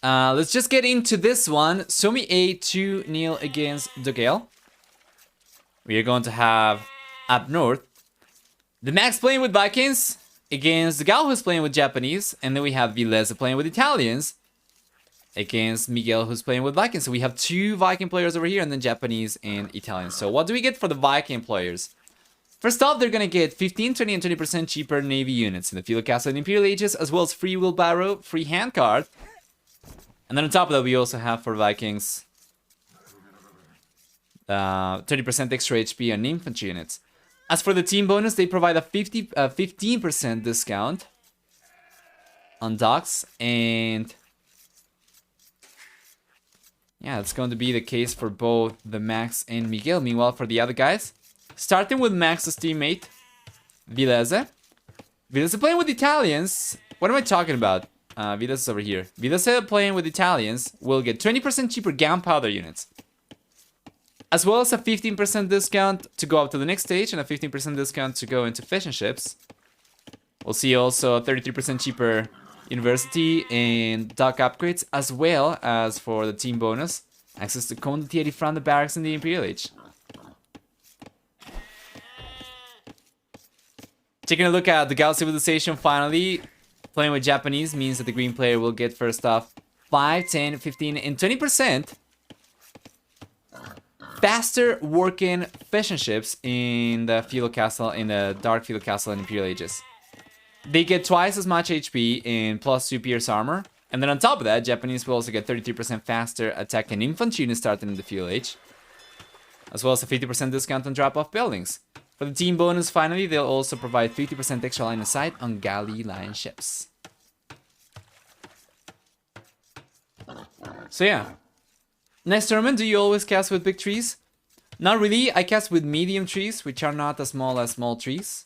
Let's just get into this one. Suomi A 2-0 against dogel. We are going to have up north the Max playing with Vikings against the Gal who's playing with Japanese, and then we have Vilese playing with Italians against Miguel who's playing with Vikings. So we have 2 Viking players over here and then Japanese and Italians. So what do we get for the Viking players? First off, they're going to get 15, 20, and 20% cheaper Navy units in the Field Castle and Imperial Ages, as well as free wheelbarrow, free handcard. And then on top of that, we also have for Vikings 30% extra HP on infantry units. As for the team bonus, they provide a 15% discount on docks, and yeah, it's going to be the case for both the Max and Miguel. Meanwhile, for the other guys, starting with Max's teammate, Vilese. Vilese playing with Italians. What am I talking about? Vilese is over here. Vilese playing with Italians will get 20% cheaper gunpowder units, as well as a 15% discount to go up to the next stage and a 15% discount to go into fishing ships. We'll see also 33% cheaper university and dock upgrades, as well as for the team bonus, access to condottieri from the barracks in the Imperial Age. Taking a look at the Gal Civilization finally, playing with Japanese means that the green player will get first off 5, 10, 15, and 20% faster working fishing ships in the Field Castle, in the Dark Field Castle and Imperial Ages. They get twice as much HP and plus 2 pierce armor. And then on top of that, Japanese will also get 33% faster attack and infantry units starting in the Field Age, as well as a 50% discount on drop-off buildings. For the team bonus, finally, they'll also provide 50% extra line of sight on galley line ships. So yeah. Next tournament, do you always cast with big trees? Not really. I cast with medium trees, which are not as small trees.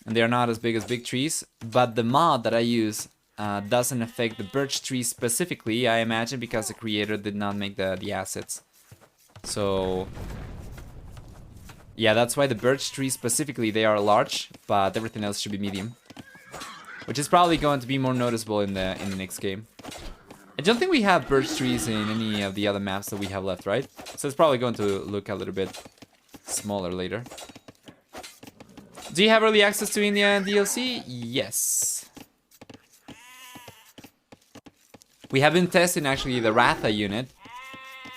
And they are not as big as big trees. But the mod that I use doesn't affect the birch tree specifically, I imagine, because the creator did not make the assets. So yeah, that's why the birch tree specifically, they are large, but everything else should be medium, which is probably going to be more noticeable in the next game. I don't think we have birch trees in any of the other maps that we have left, right? So it's probably going to look a little bit smaller later. Do you have early access to India and DLC? Yes. We have been testing actually the Ratha unit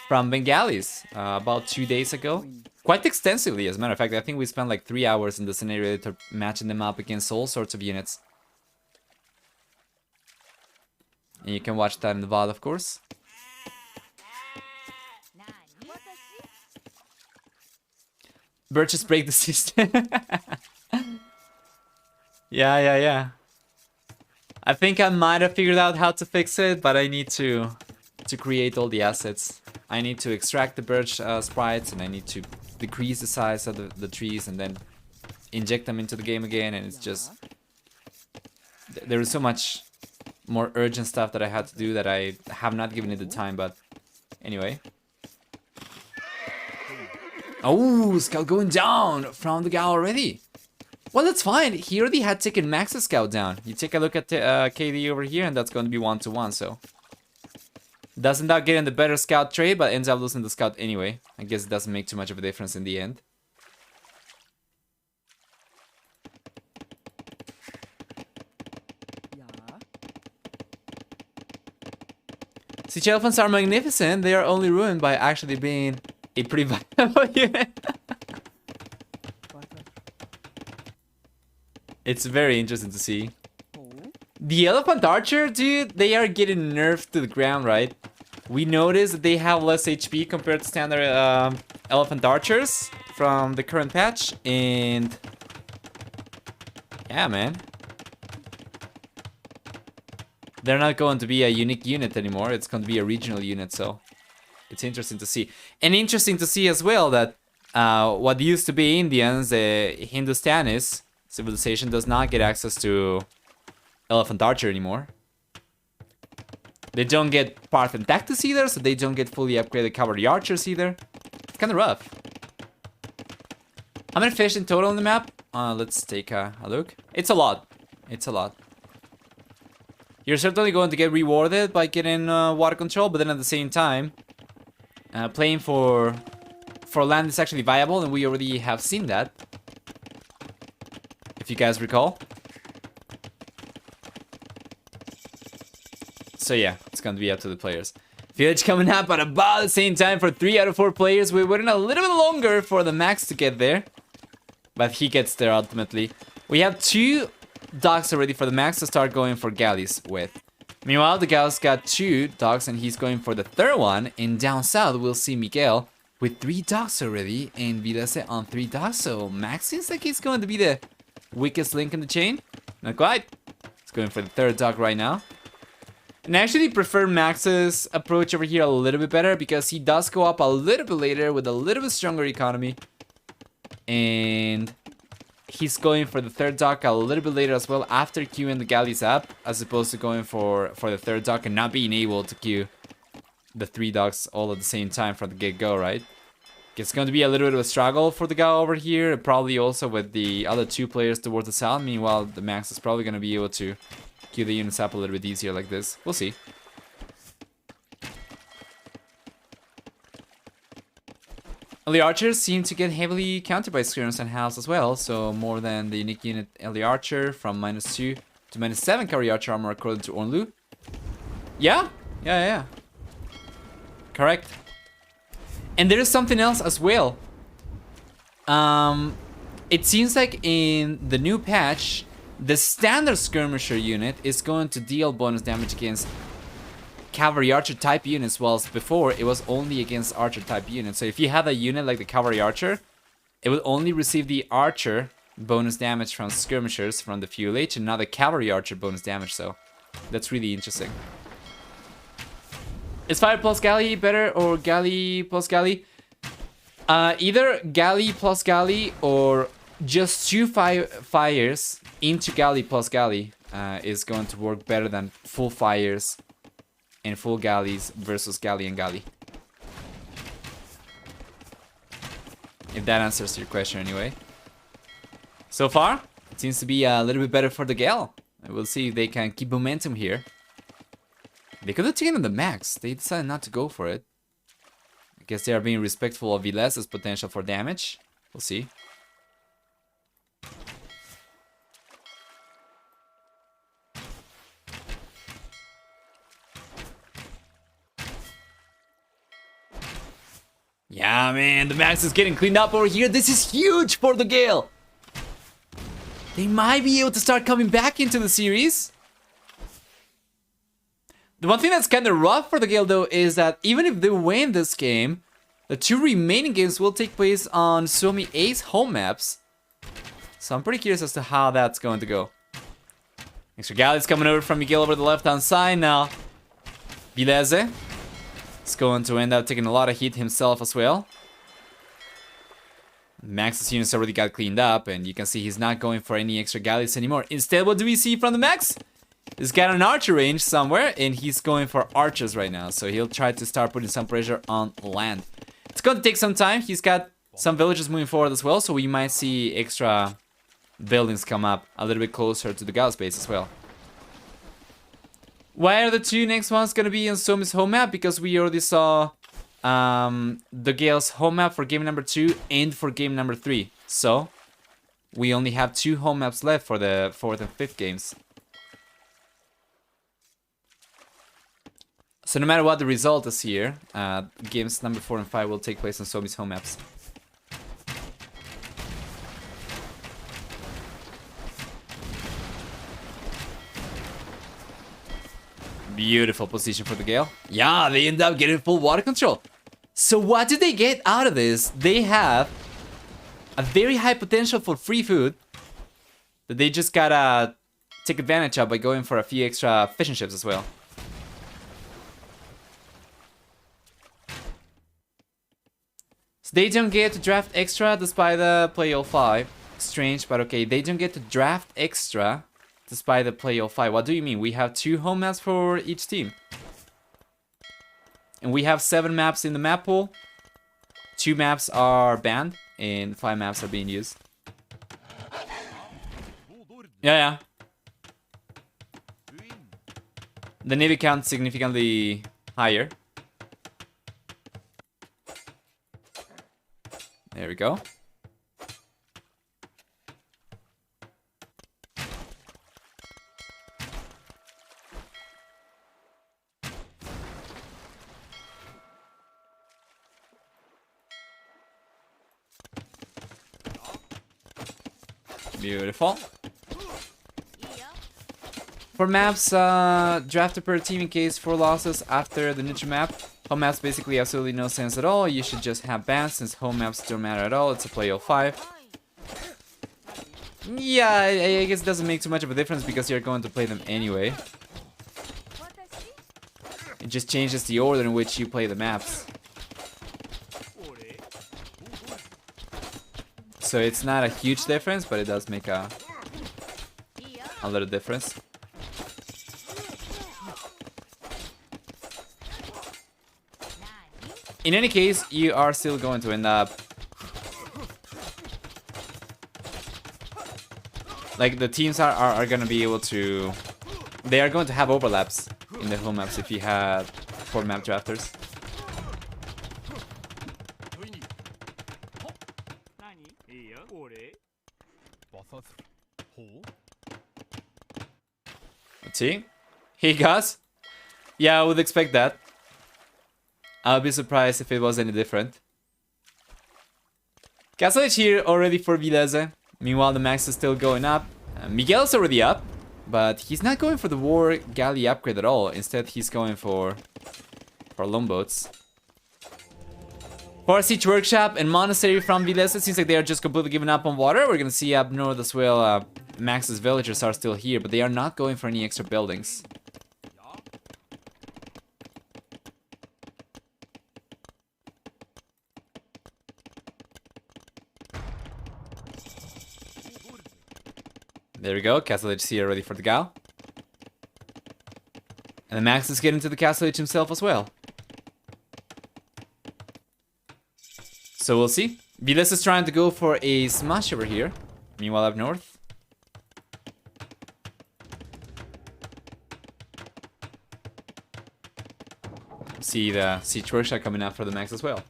from Bengalis about 2 days ago. Quite extensively, as a matter of fact. I think we spent like 3 hours in the scenario to matching them up against all sorts of units. And you can watch that in the VOD, of course. Birches break the system. Yeah. I think I might have figured out how to fix it, but I need to create all the assets. I need to extract the birch sprites, and I need to decrease the size of the trees, and then inject them into the game again, and it's just... There is so much more urgent stuff that I had to do that I have not given it the time, but anyway. Oh, scout going down from the Gal already. Well, that's fine. He already had taken Max's scout down. You take a look at KD over here, and that's going to be 1-to-1, so... Does end up getting the better scout trade, but ends up losing the scout anyway. I guess it doesn't make too much of a difference in the end. Siege elephants are magnificent. They are only ruined by actually being a pretty viable unit. It's very interesting to see. The elephant archer, dude, they are getting nerfed to the ground, right? We noticed that they have less HP compared to standard elephant archers from the current patch, and yeah, man. They're not going to be a unique unit anymore. It's going to be a regional unit, so it's interesting to see. And interesting to see as well that what used to be Indians, Hindustanis civilization, does not get access to elephant archer anymore. They don't get Parthian tactics either, so they don't get fully upgraded cavalry archers either. It's kind of rough. How many fish in total on the map? Let's take a look. It's a lot. It's a lot. You're certainly going to get rewarded by getting water control, but then at the same time, playing for land is actually viable, and we already have seen that, if you guys recall. So yeah, it's going to be up to the players. Village coming up at about the same time for 3 out of 4 players. We're waiting a little bit longer for the Max to get there, but he gets there ultimately. We have 2 dogs already for the Max to start going for galleys with. Meanwhile, the gal's got 2 dogs and he's going for the 3rd one. And down south, we'll see Miguel with 3 dogs already and Vilese on 3 dogs. So Max seems like he's going to be the weakest link in the chain. Not quite. He's going for the 3rd dog right now. And I actually prefer Max's approach over here a little bit better because he does go up a little bit later with a little bit stronger economy. And he's going for the 3rd dock a little bit later as well after queuing the galleys up, as opposed to going for the 3rd dock and not being able to queue the 3 docks all at the same time from the get-go, right? It's going to be a little bit of a struggle for the guy over here, probably also with the other 2 players towards the south. Meanwhile, the Max is probably going to be able to queue the units up a little bit easier like this. We'll see. Early archers seem to get heavily countered by skirmers and house as well, so more than the unique unit early archer from -2 to -7 carry archer armor according to Ornlu. Yeah? Yeah. Correct. And there is something else as well. It seems like in the new patch, the standard skirmisher unit is going to deal bonus damage against cavalry archer type units, whilst before it was only against archer type units. So if you have a unit like the cavalry archer, it would only receive the archer bonus damage from skirmishers from the fuel H and not the cavalry archer bonus damage. So that's really interesting. Is fire plus galley better or galley plus galley? Either galley plus galley or just 2 fires into galley plus galley is going to work better than full fires and full galleys versus galley and galley. If that answers your question anyway. So far, it seems to be a little bit better for the Gale. We'll see if they can keep momentum here. They could have taken the Max. They decided not to go for it. I guess they are being respectful of Vilesa's potential for damage. We'll see. Yeah, man, the Max is getting cleaned up over here. This is huge for the Gale. They might be able to start coming back into the series. The one thing that's kind of rough for the Gale, though, is that even if they win this game, the 2 remaining games will take place on Suomi A's home maps. So I'm pretty curious as to how that's going to go. Extra galleys coming over from Miguel over the left-hand side now. Vilese is going to end up taking a lot of heat himself as well. Max's units already got cleaned up, and you can see he's not going for any extra galleys anymore. Instead, what do we see from the Max? He's got an archer range somewhere, and he's going for archers right now. So he'll try to start putting some pressure on land. It's going to take some time. He's got some villages moving forward as well, so we might see extra buildings come up a little bit closer to the Gauss base as well. Why are the 2 next ones going to be on Suomi's home map? Because we already saw the Gale's home map for game number 2 and for game number 3. So we only have 2 home maps left for the 4th and 5th games. So no matter what the result is here, games number 4 and 5 will take place on Suomi's home maps. Beautiful position for the Gale. Yeah, they end up getting full water control. So what do they get out of this? They have a very high potential for free food that they just gotta take advantage of by going for a few extra fishing ships as well. So they don't get to draft extra despite the play 05. Strange, but okay. They don't get to draft extra despite the play 05. What do you mean? We have 2 home maps for each team. And we have 7 maps in the map pool. 2 maps are banned and 5 maps are being used. Yeah. The navy count significantly higher. There we go. Beautiful. For maps, drafted per team in case 4 losses after the neutral map. Home maps basically absolutely no sense at all. You should just have bans since home maps don't matter at all. It's a play of 5. Yeah, I guess it doesn't make too much of a difference because you're going to play them anyway. It just changes the order in which you play the maps. So it's not a huge difference, but it does make a little difference. In any case, you are still going to end up... Like, the teams are going to be able to... They are going to have overlaps in the home maps if you had 4 map drafters. Let's see. He goes. Yeah, I would expect that. I'll be surprised if it was any different. Castle Edge here already for Vilese. Meanwhile, the max is still going up. Miguel's already up, but he's not going for the war galley upgrade at all. Instead, he's going for longboats. For Siege Workshop and Monastery from Vilese, it seems like they are just completely giving up on water. We're gonna see up north as well, Max's villagers are still here, but they are not going for any extra buildings. There we go, Castle Edge here ready for the Gal. And the Max is getting to the Castle Edge himself as well. So we'll see. Viles is trying to go for a smash over here. Meanwhile up north. See the Siege Workshop coming up for the Max as well.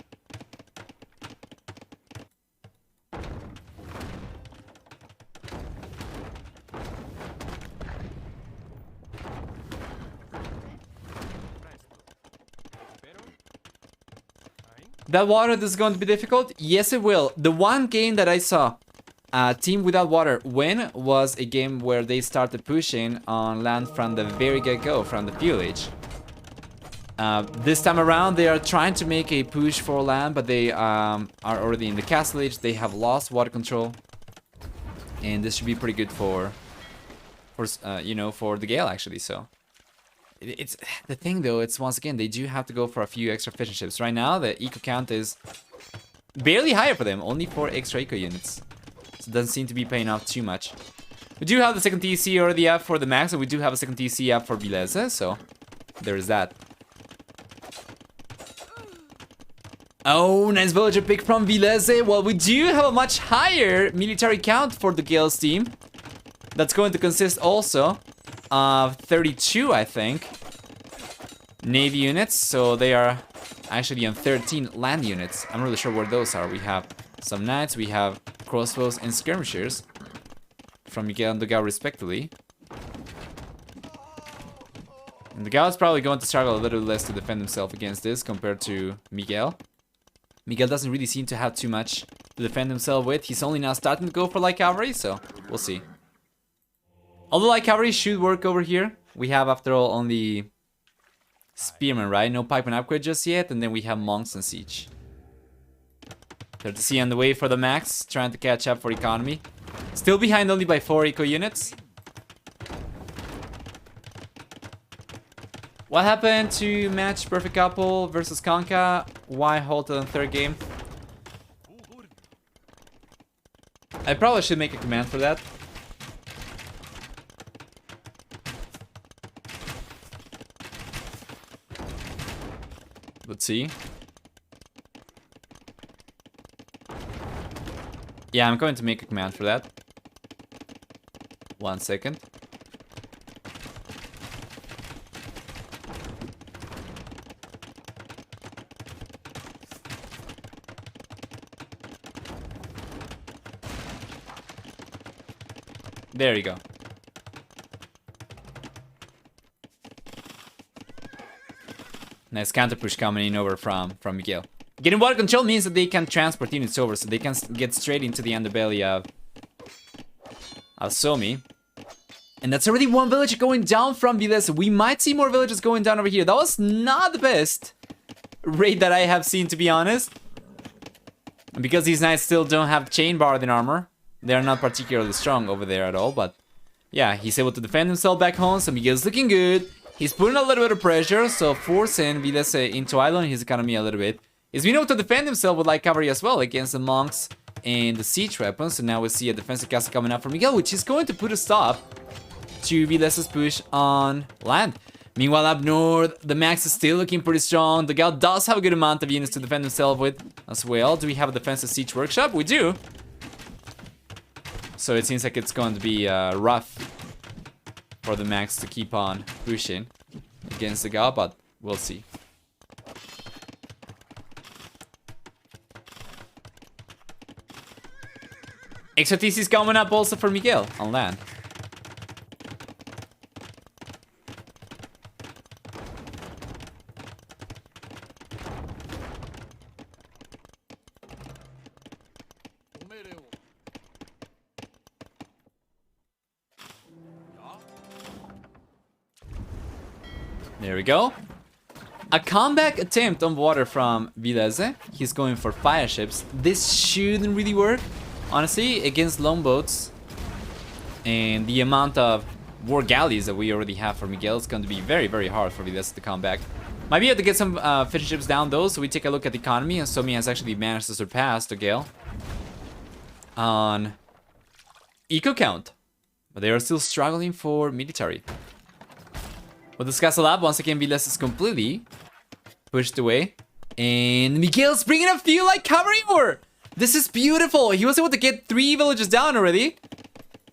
That water is going to be difficult? Yes, it will. The one game that I saw Team Without Water win was a game where they started pushing on land from the very get-go, from the fuel age. This time around, they are trying to make a push for land, but they are already in the castle age. They have lost water control, and this should be pretty good for you know, for the Gale actually. So it's the thing though. It's once again they do have to go for a few extra fishing ships. Right now, the eco count is barely higher for them, only 4 extra eco units. So it doesn't seem to be paying off too much. We do have the second TC already up for the Max, and we do have a second TC up for Vilese, so there is that. Oh, nice villager pick from Vilese. Well, we do have a much higher military count for the Gale's team. That's going to consist also of 32, I think, Navy units. So they are actually on 13 land units. I'm not really sure where those are. We have some knights, we have crossbows and skirmishers from Miguel and the Gale respectively. And the Gale is probably going to struggle a little less to defend himself against this compared to Miguel. Miguel doesn't really seem to have too much to defend himself with. He's only now starting to go for light cavalry, so we'll see. Although light cavalry should work over here. We have, after all, only spearmen, right? No pikeman upgrade just yet, and then we have monks and siege. 30C on the way for the Max, trying to catch up for economy. Still behind only by 4 eco units. What happened to match perfect couple versus Conca? Why halted on third game? I probably should make a command for that. Let's see. Yeah, I'm going to make a command for that. 1 second. There you go. Nice counter push coming in over from Miguel. Getting water control means that they can transport units over, so they can get straight into the underbelly of Suomi. And that's already one village going down from Vilesa. We might see more villages going down over here. That was not the best raid that I have seen, to be honest. And because these knights still don't have chain barred in armor, they're not particularly strong over there at all. But yeah, he's able to defend himself back home, so Miguel's looking good. He's putting a little bit of pressure, so forcing Vilesa into island his economy a little bit. He's been able to defend himself with light cavalry as well against the monks and the siege weapons. So now we see a defensive castle coming up from Miguel, which is going to put a stop to Vilesa's push on land. Meanwhile, up north, the max is still looking pretty strong. The Gal does have a good amount of units to defend himself with as well. Do we have a defensive siege workshop? We do. So it seems like it's going to be rough for the max to keep on pushing against the Gal, but we'll see. Expertise is coming up also for Miguel on land. There we go. A comeback attempt on water from Vilese. He's going for fire ships. This shouldn't really work, honestly, against longboats. And the amount of war galleys that we already have for Miguel is going to be very, very hard for Vilese to come back. Might be able to get some fishing ships down though, so we take a look at the economy, and Suomi has actually managed to surpass the Gale on eco count. But they are still struggling for military. With this castle up, once again, Vilese is completely pushed away. And Miguel's bringing a few like cavalry over. This is beautiful. He was able to get 3 villages down already.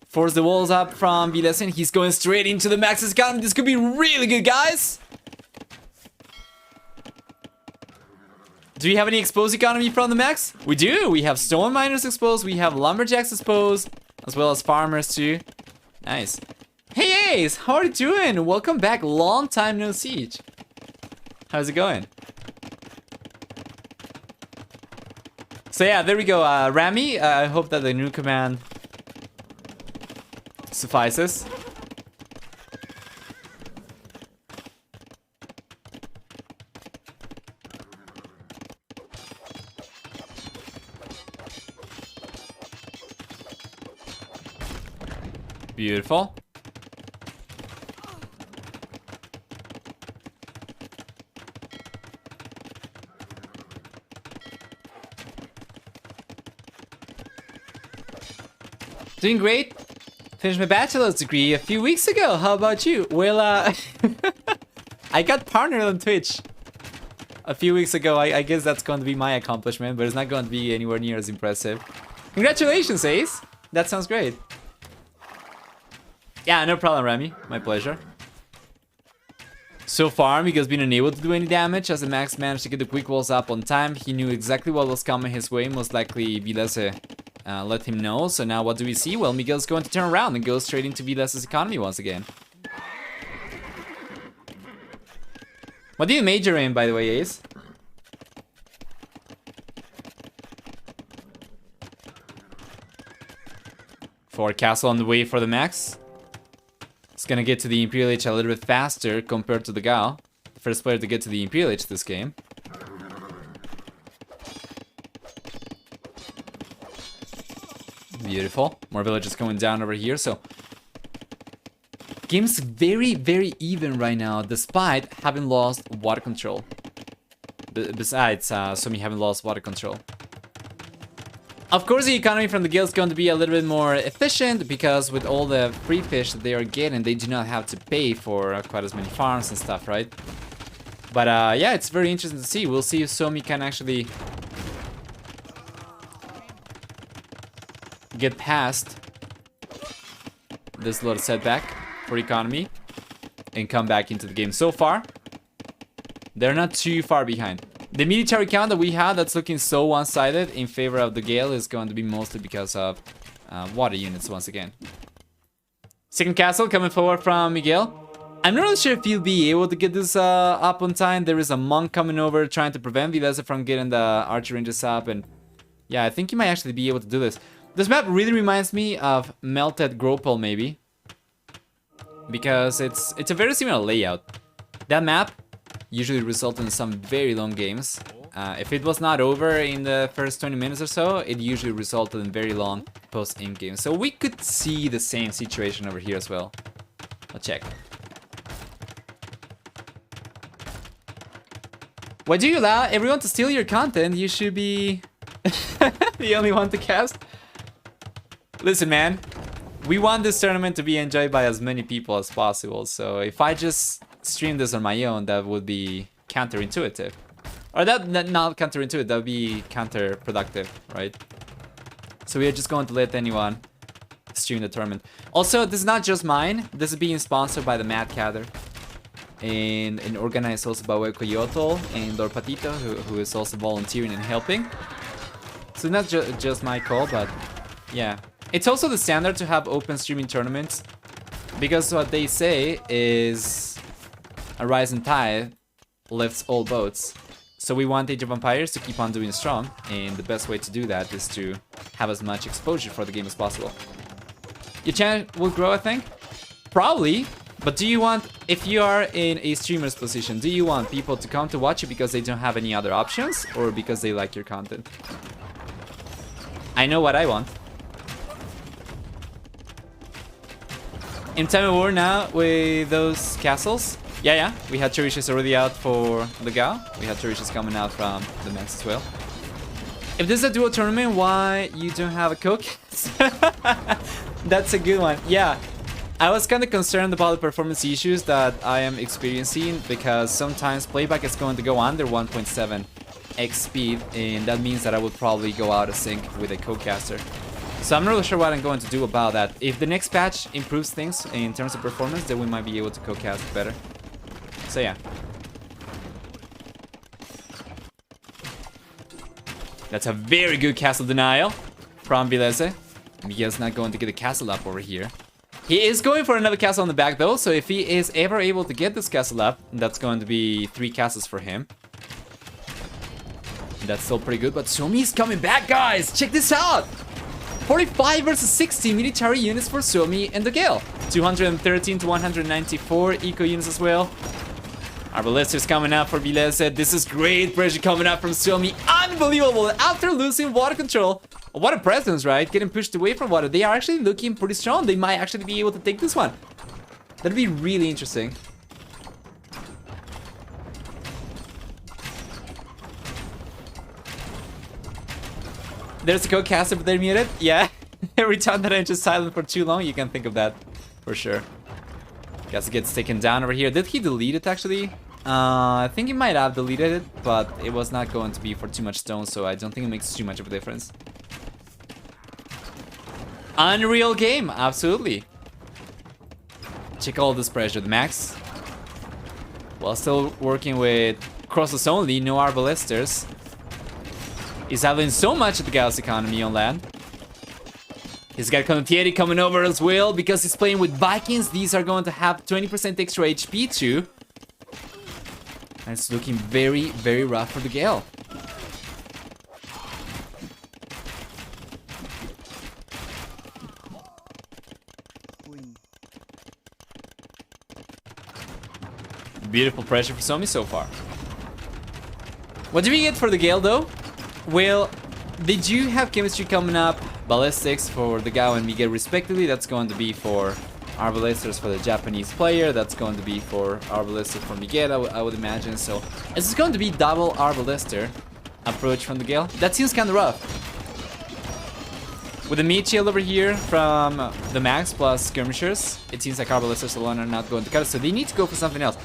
Force the walls up from Vilese, and he's going straight into the Max's economy. This could be really good, guys. Do we have any exposed economy from the Max? We do. We have stone miners exposed. We have lumberjacks exposed, as well as farmers too. Nice. Hey Ace, how are you doing? Welcome back. Long time no siege. How's it going? So yeah, there we go. Rami, I hope that the new command suffices. Beautiful. Doing great. Finished my bachelor's degree a few weeks ago. How about you? Well, I got partnered on Twitch a few weeks ago. I guess that's going to be my accomplishment, but it's not going to be anywhere near as impressive. Congratulations, Ace. That sounds great. Yeah, no problem, Remy. My pleasure. So far, Miguel's been unable to do any damage as the Max managed to get the quick walls up on time. He knew exactly what was coming his way. Most likely, Vilese let him know. So now what do we see? Well, Miguel's going to turn around and go straight into Vilese's economy once again. What do you major in, by the way, Ace? For castle on the way for the Max. It's gonna get to the Imperial Age a little bit faster compared to the Gao. The first player to get to the Imperial Age this game. Beautiful. More villages going down over here, so... Game's very, very even right now, despite having lost water control. Besides, Suomi having lost water control. Of course, the economy from the guild is going to be a little bit more efficient, because with all the free fish that they are getting, they do not have to pay for quite as many farms and stuff, right? But yeah, it's very interesting to see. We'll see if Suomi can actually get past this little setback for economy and come back into the game. So far, they're not too far behind. The military count that we have that's looking so one-sided in favor of the Gale is going to be mostly because of water units once again. Second castle coming forward from Miguel. I'm not really sure if he'll be able to get this up on time. There is a monk coming over trying to prevent Vileza from getting the archer ranges up. And yeah, I think he might actually be able to do this. This map really reminds me of Melted Gropal maybe. Because it's a very similar layout. That map usually results in some very long games. If it was not over in the first 20 minutes or so, it usually resulted in very long post-game games. So we could see the same situation over here as well. Let's check. Why do you allow everyone to steal your content? You should be the only one to cast. Listen, man. We want this tournament to be enjoyed by as many people as possible. So if I just stream this on my own, that would be counterintuitive. Or that not counterintuitive, that would be counterproductive, right? So we are just going to let anyone stream the tournament. Also, this is not just mine. This is being sponsored by the Mad Cather. And organized also by Hueco Yotl and Lord Patito, who is also volunteering and helping. So not just my call, but yeah. It's also the standard to have open streaming tournaments. Because what they say is a rising tide lifts all boats. So we want Age of Empires to keep on doing strong, and the best way to do that is to have as much exposure for the game as possible. Your channel will grow, I think? Probably, but do you want, if you are in a streamer's position, do you want people to come to watch you because they don't have any other options, or because they like your content? I know what I want. In time of war now with those castles. Yeah, we had Cherishas already out for the Gao. We had Cherishas coming out from the Max as well. If this is a duo tournament, why you don't have a cook? That's a good one. Yeah, I was kind of concerned about the performance issues that I am experiencing because sometimes playback is going to go under 1.7x speed, and that means that I would probably go out of sync with a co-caster. So I'm not really sure what I'm going to do about that. If the next patch improves things in terms of performance, then we might be able to co-cast better. So yeah. That's a very good castle denial from Vileze. Miguel's not going to get the castle up over here. He is going for another castle on the back though, so if he is ever able to get this castle up, that's going to be 3 castles for him. That's still pretty good, but Suomi is coming back, guys! Check this out! 45 versus 60 military units for Suomi and dogel. 213 to 194 eco units as well. Our ballisters coming out for Vileze. This is great pressure coming out from Suomi. Unbelievable. After losing water control. What a presence, right? Getting pushed away from water. They are actually looking pretty strong. They might actually be able to take this one. That'd be really interesting. There's a co-caster, but they're muted. Yeah. Every time that I'm just silent for too long, you can think of that. For sure. Guess it gets taken down over here. Did he delete it actually? I think he might have deleted it, but it was not going to be for too much stone, so I don't think it makes too much of a difference. Unreal game, absolutely. Check all this pressure, the max. While still working with crosses only, no arbalesters. He's having so much of the Gauss economy on land. He's got Condottieri coming over as well because he's playing with Vikings. These are going to have 20% extra HP too. And it's looking very, very rough for the Gale. Beautiful pressure for Suomi so far. What do we get for the Gale though? Well, they do have chemistry coming up. Ballistics for the Gao and Miguel respectively. That's going to be for our ballisters for the Japanese player. That's going to be for our ballisters for Miguel, I would imagine. So it's going to be double our ballister approach from the Gale. That seems kind of rough. With the meat shield over here from the Max plus skirmishers, it seems like our ballisters alone are not going to cut it. So they need to go for something else.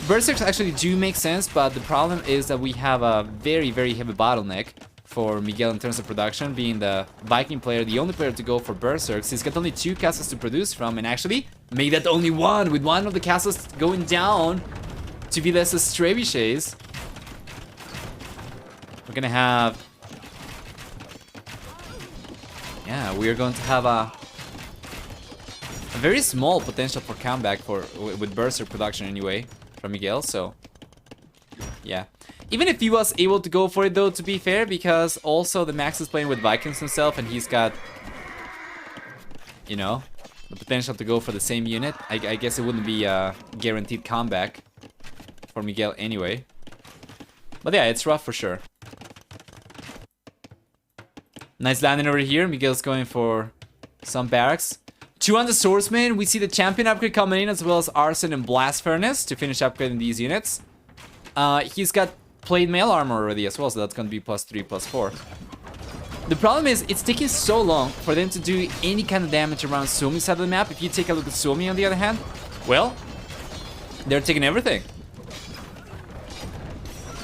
Berserks actually do make sense, but the problem is that we have a very, very heavy bottleneck for Miguel in terms of production, being the Viking player, the only player to go for Berserks. He's got only 2 castles to produce from, and actually made that only 1, with one of the castles going down to be less trebuchets. We're gonna have... Yeah, we are going to have a a very small potential for comeback with Berserker production anyway from Miguel, so yeah. Even if he was able to go for it though, to be fair, because also the Max is playing with Vikings himself and he's got, you know, the potential to go for the same unit. I guess it wouldn't be a guaranteed comeback for Miguel anyway. But yeah, it's rough for sure. Nice landing over here. Miguel's going for some barracks. 2 on the Swordsman. We see the champion upgrade coming in, as well as Arson and Blast Furnace to finish upgrading these units. He's got plate mail armor already as well, so that's going to be +3, +4. The problem is, it's taking so long for them to do any kind of damage around Suomi's side of the map. If you take a look at Suomi on the other hand, well, they're taking everything.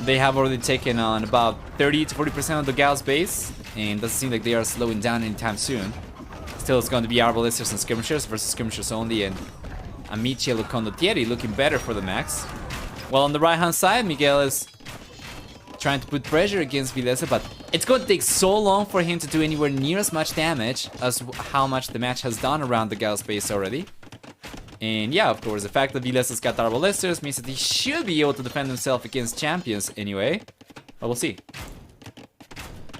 They have already taken on about 30 to 40% of the Gal's base, and doesn't seem like they are slowing down anytime soon. Still, it's going to be Arbalisters and Skirmishers versus Skirmishers only, and Amici and Condottieri looking better for the Max. Well, on the right-hand side, Miguel is trying to put pressure against Vilese, but it's going to take so long for him to do anywhere near as much damage as how much the match has done around the Gal's base already. And yeah, of course, the fact that Vilese's got Arbalisters means that he should be able to defend himself against champions anyway. But we'll see.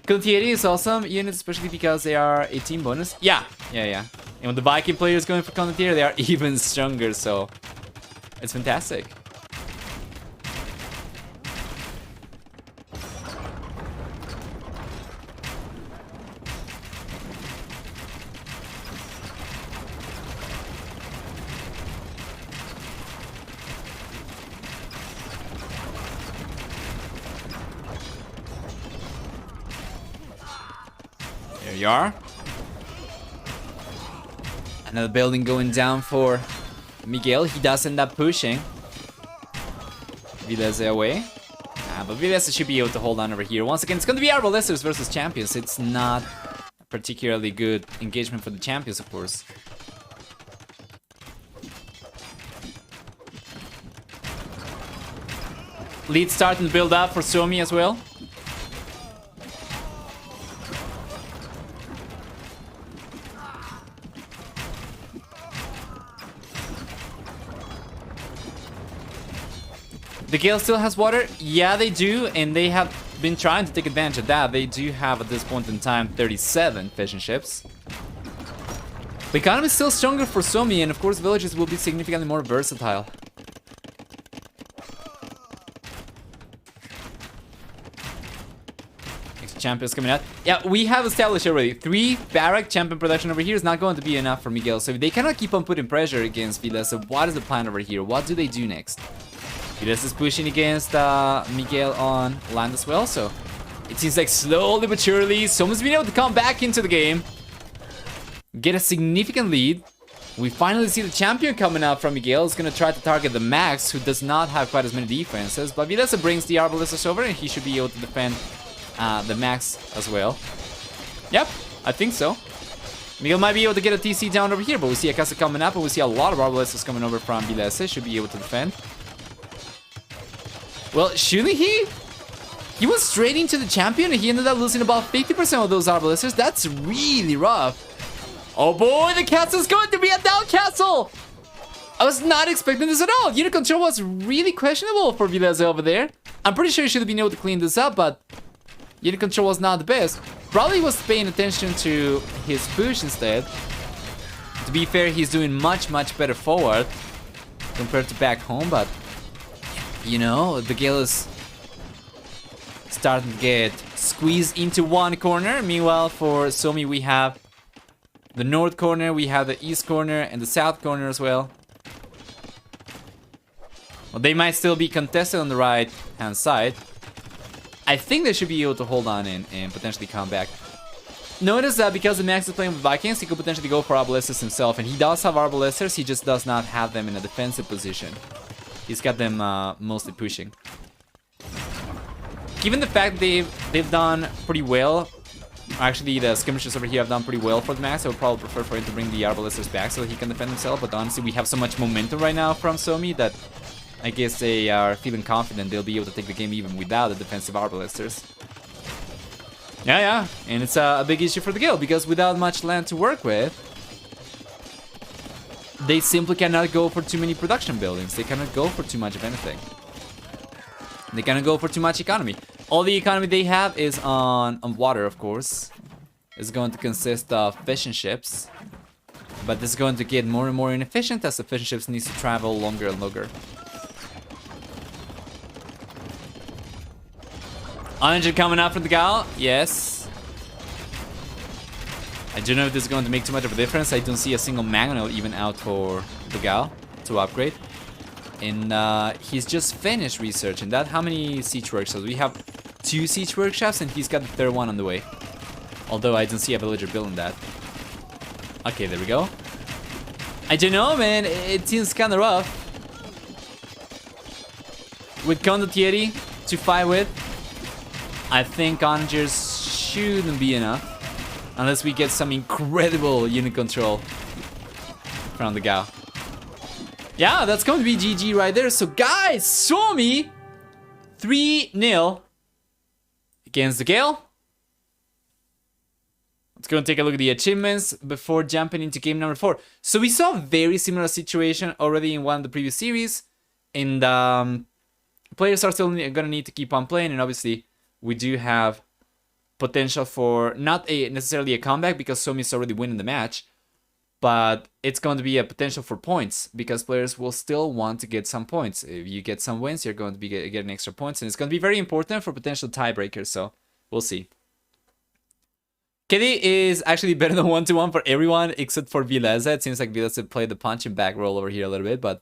Condottieri is awesome unit, especially because they are a team bonus. Yeah. And when the Viking player is going for Condottieri, they are even stronger, so it's fantastic. There you are. Another building going down for Miguel. He does end up pushing Vilese away. But Vilese should be able to hold on over here. Once again, it's going to be Arbalisters versus champions. It's not a particularly good engagement for the champions, of course. Lead starting to build up for Suomi as well. The Gale still has water? Yeah, they do, and they have been trying to take advantage of that. They do have, at this point in time, 37 fishing ships. The economy is still stronger for Suomi, and of course villages will be significantly more versatile. Next champions coming out. Yeah, we have established already 3 barrack champion production over here is not going to be enough for Miguel. So if they cannot keep on putting pressure against Vilese, what is the plan over here? What do they do next? Vilese is pushing against Miguel on land as well, so it seems like slowly but surely someone's been able to come back into the game, get a significant lead. We finally see the champion coming out from Miguel. He's going to try to target the Max, who does not have quite as many defenses, but Vilese brings the Arbalisters over and he should be able to defend the Max as well. Yep, I think so. Miguel might be able to get a TC down over here, but we see a Casa coming up and we see a lot of Arbalisters coming over from Vilese. Should be able to defend. Well, shouldn't he? He was straight into the champion and he ended up losing about 50% of those Arbalisters. That's really rough. Oh boy, the castle is going to be a down castle! I was not expecting this at all. Unit control was really questionable for Vilese over there. I'm pretty sure he should have been able to clean this up, but unit control was not the best. Probably was paying attention to his push instead. To be fair, he's doing much better forward compared to back home, but you know, the Gale is starting to get squeezed into one corner. Meanwhile, for Suomi, we have the north corner, we have the east corner, and the south corner as well. Well, they might still be contested on the right-hand side. I think they should be able to hold on and potentially come back. Notice that because the Max is playing with Vikings, he could potentially go for Arbalisters himself, and he does have Arbalisters, he just does not have them in a defensive position. He's got them mostly pushing. Given the fact they've done pretty well, actually the skirmishers over here have done pretty well for the Max, I would probably prefer for him to bring the Arbalisters back so that he can defend himself, but honestly we have so much momentum right now from Suomi that I guess they are feeling confident they'll be able to take the game even without the defensive Arbalisters. Yeah, and it's a big issue for the Gale because without much land to work with, they simply cannot go for too many production buildings. They cannot go for too much of anything. They cannot go for too much economy. All the economy they have is on water, of course. It's going to consist of fishing ships. But this is going to get more and more inefficient as the fishing ships need to travel longer and longer. Onager coming out from the gal. Yes. I don't know if this is going to make too much of a difference. I don't see a single manual even out for the gal to upgrade. And he's just finished researching that. How many siege workshops? We have 2 siege workshops and he's got the 3rd one on the way. Although I don't see a villager building that. Okay, there we go. I don't know, man. It seems kind of rough. With Condottieri to fight with, I think Onagers shouldn't be enough. Unless we get some incredible unit control from the Gao. Yeah, that's going to be GG right there. So guys, Suomi 3-0 against the Gale. Let's go and take a look at the achievements before jumping into game number 4. So we saw a very similar situation already in one of the previous series. And players are still going to need to keep on playing. And obviously, we do have potential for not necessarily a comeback because Suomi is already winning the match. But it's going to be a potential for points because players will still want to get some points. If you get some wins, you're going to be getting extra points. And it's going to be very important for potential tiebreakers. So we'll see. KD is actually better than 1-1 for everyone except for Vileza. It seems like Vileza played the punching bag role over here a little bit. But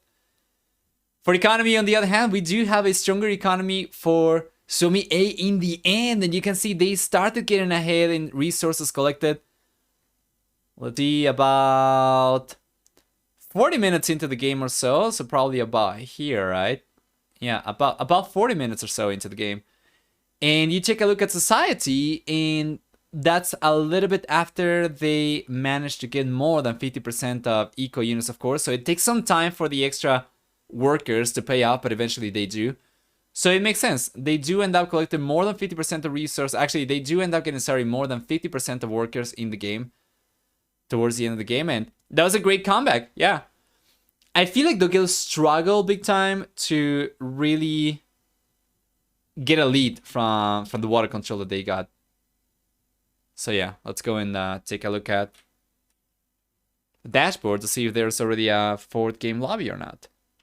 for economy, on the other hand, we do have a stronger economy for Suomi A in the end. And you can see they started getting ahead in resources collected. Let's see, about 40 minutes into the game or so. So probably about here, right? Yeah, about 40 minutes or so into the game. And you take a look at society, and that's a little bit after they managed to get more than 50% of eco units, of course. So it takes some time for the extra workers to pay out, but eventually they do. So it makes sense. They do end up collecting more than 50% of resources. Actually, they do end up getting, more than 50% of workers in the game towards the end of the game. And that was a great comeback. Yeah. I feel like dogel struggled big time to really get a lead from the water control that they got. So yeah, let's go and take a look at the dashboard to see if there's already a 4th game lobby or not.